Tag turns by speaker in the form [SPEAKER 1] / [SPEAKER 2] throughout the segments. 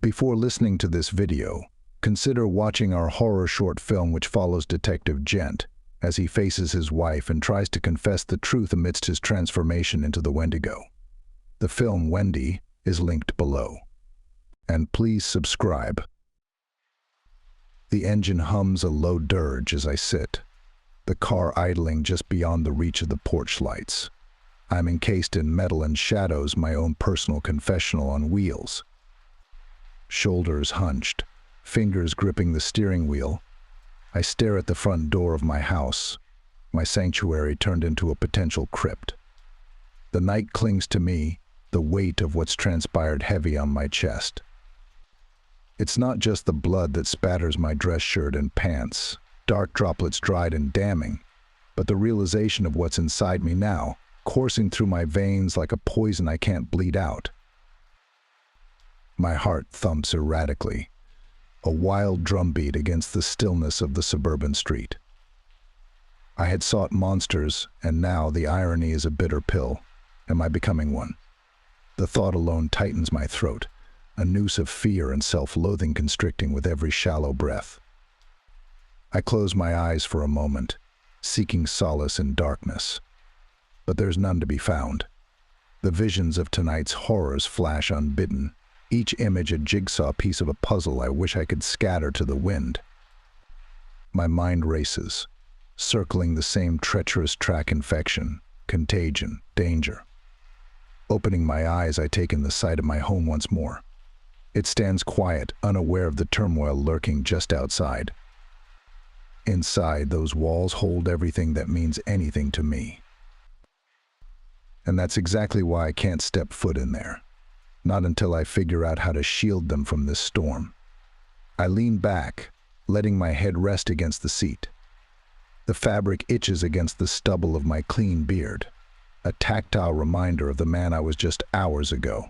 [SPEAKER 1] Before listening to this video, consider watching our horror short film which follows Detective Gent as he faces his wife and tries to confess the truth amidst his transformation into the Wendigo. The film Wendy is linked below. And please subscribe. The engine hums a low dirge as I sit, the car idling just beyond the reach of the porch lights. I'm encased in metal and shadows, my own personal confessional on wheels. Shoulders hunched, fingers gripping the steering wheel, I stare at the front door of my house, my sanctuary turned into a potential crypt. The night clings to me, the weight of what's transpired heavy on my chest. It's not just the blood that spatters my dress shirt and pants, dark droplets dried and damning, but the realization of what's inside me now, coursing through my veins like a poison I can't bleed out. My heart thumps erratically, a wild drumbeat against the stillness of the suburban street. I had sought monsters, and now the irony is a bitter pill. Am I becoming one? The thought alone tightens my throat, a noose of fear and self-loathing constricting with every shallow breath. I close my eyes for a moment, seeking solace in darkness. But there's none to be found. The visions of tonight's horrors flash unbidden, each image a jigsaw piece of a puzzle I wish I could scatter to the wind. My mind races, circling the same treacherous track: infection, contagion, danger. Opening my eyes, I take in the sight of my home once more. It stands quiet, unaware of the turmoil lurking just outside. Inside, those walls hold everything that means anything to me. And that's exactly why I can't step foot in there. Not until I figure out how to shield them from this storm. I lean back, letting my head rest against the seat. The fabric itches against the stubble of my clean beard, a tactile reminder of the man I was just hours ago.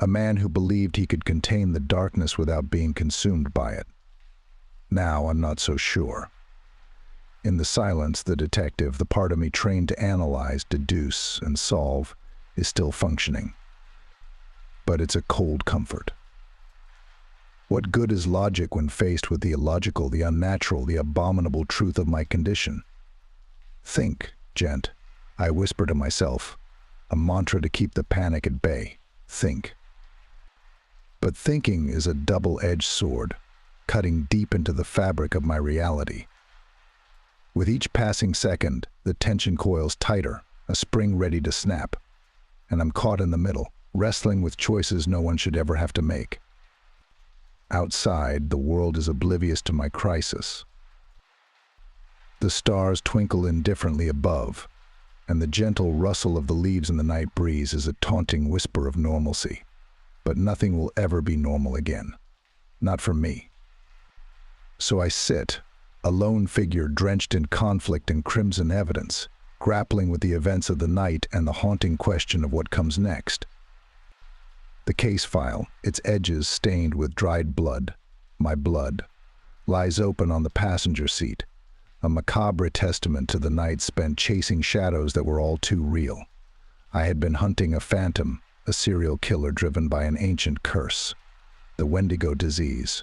[SPEAKER 1] A man who believed he could contain the darkness without being consumed by it. Now I'm not so sure. In the silence, the detective, the part of me trained to analyze, deduce, and solve, is still functioning. But it's a cold comfort. What good is logic when faced with the illogical, the unnatural, the abominable truth of my condition? Think, Gent, I whisper to myself, a mantra to keep the panic at bay. Think. But thinking is a double-edged sword, cutting deep into the fabric of my reality. With each passing second, the tension coils tighter, a spring ready to snap, and I'm caught in the middle, wrestling with choices no one should ever have to make. Outside, the world is oblivious to my crisis. The stars twinkle indifferently above, and the gentle rustle of the leaves in the night breeze is a taunting whisper of normalcy. But nothing will ever be normal again. Not for me. So I sit, a lone figure drenched in conflict and crimson evidence, grappling with the events of the night and the haunting question of what comes next. The case file, its edges stained with dried blood, my blood, lies open on the passenger seat, a macabre testament to the night spent chasing shadows that were all too real. I had been hunting a phantom, a serial killer driven by an ancient curse, the Wendigo disease.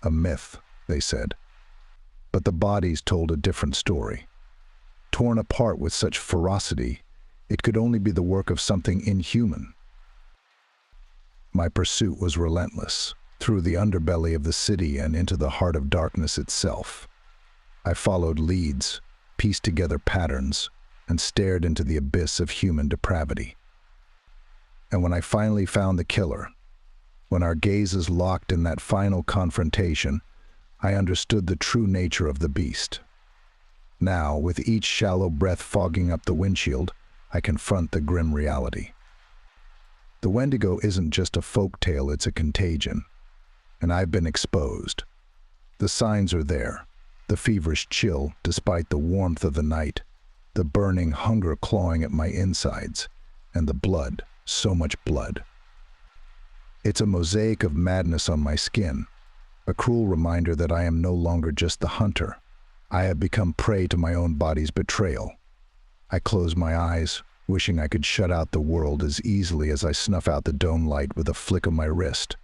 [SPEAKER 1] A myth, they said. But the bodies told a different story. Torn apart with such ferocity, it could only be the work of something inhuman. My pursuit was relentless, through the underbelly of the city and into the heart of darkness itself. I followed leads, pieced together patterns, and stared into the abyss of human depravity. And when I finally found the killer, when our gazes locked in that final confrontation, I understood the true nature of the beast. Now, with each shallow breath fogging up the windshield, I confront the grim reality. The Wendigo isn't just a folk tale, it's a contagion. And I've been exposed. The signs are there. The feverish chill, despite the warmth of the night. The burning hunger clawing at my insides. And the blood, so much blood. It's a mosaic of madness on my skin. A cruel reminder that I am no longer just the hunter. I have become prey to my own body's betrayal. I close my eyes, wishing I could shut out the world as easily as I snuff out the dome light with a flick of my wrist.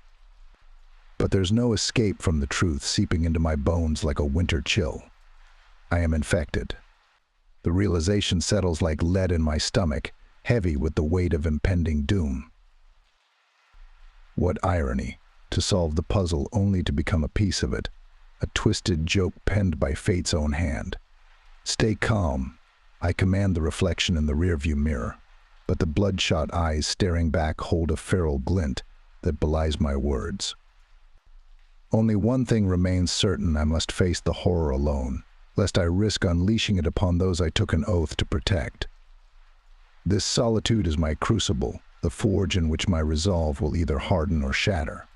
[SPEAKER 1] But there's no escape from the truth seeping into my bones like a winter chill. I am infected. The realization settles like lead in my stomach, heavy with the weight of impending doom. What irony, to solve the puzzle only to become a piece of it, a twisted joke penned by fate's own hand. Stay calm. I command the reflection in the rearview mirror, but the bloodshot eyes staring back hold a feral glint that belies my words. Only one thing remains certain: I must face the horror alone, lest I risk unleashing it upon those I took an oath to protect. This solitude is my crucible, the forge in which my resolve will either harden or shatter.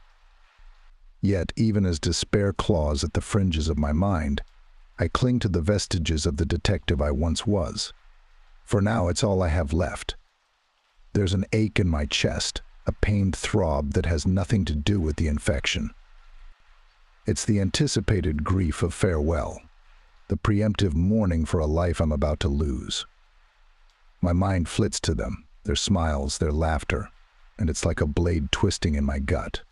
[SPEAKER 1] Yet, even as despair claws at the fringes of my mind, I cling to the vestiges of the detective I once was. For now, it's all I have left. There's an ache in my chest, a pained throb that has nothing to do with the infection. It's the anticipated grief of farewell, the preemptive mourning for a life I'm about to lose. My mind flits to them, their smiles, their laughter, and it's like a blade twisting in my gut.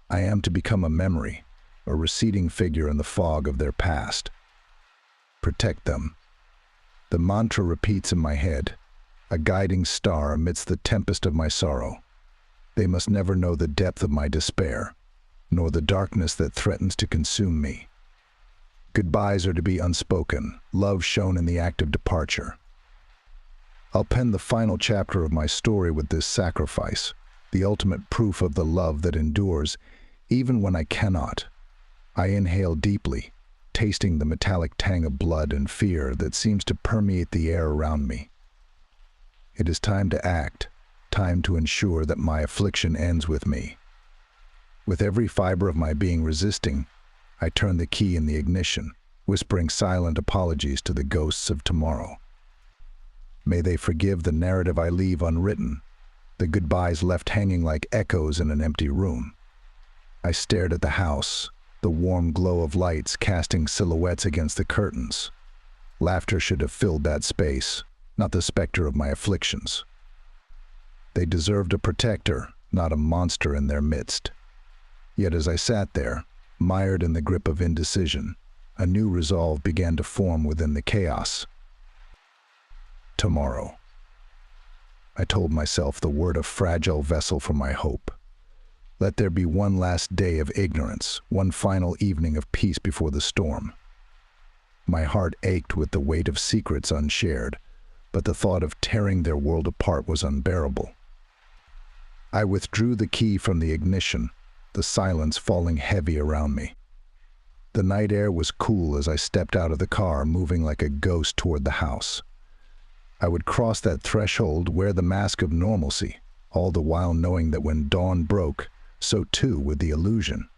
[SPEAKER 1] I am to become a memory, a receding figure in the fog of their past. Protect them. The mantra repeats in my head, a guiding star amidst the tempest of my sorrow. They must never know the depth of my despair, nor the darkness that threatens to consume me. Goodbyes are to be unspoken, love shown in the act of departure. I'll pen the final chapter of my story with this sacrifice, the ultimate proof of the love that endures, even when I cannot. I inhale deeply, tasting the metallic tang of blood and fear that seems to permeate the air around me. It is time to act, time to ensure that my affliction ends with me. With every fiber of my being resisting, I turn the key in the ignition, whispering silent apologies to the ghosts of tomorrow. May they forgive the narrative I leave unwritten, the goodbyes left hanging like echoes in an empty room. I stared at the house, the warm glow of lights casting silhouettes against the curtains. Laughter should have filled that space, not the specter of my afflictions. They deserved a protector, not a monster in their midst. Yet as I sat there, mired in the grip of indecision, a new resolve began to form within the chaos. Tomorrow. I told myself, the word a fragile vessel for my hope. Let there be one last day of ignorance, one final evening of peace before the storm. My heart ached with the weight of secrets unshared, but the thought of tearing their world apart was unbearable. I withdrew the key from the ignition, the silence falling heavy around me. The night air was cool as I stepped out of the car, moving like a ghost toward the house. I would cross that threshold, wear the mask of normalcy, all the while knowing that when dawn broke, so too would the illusion.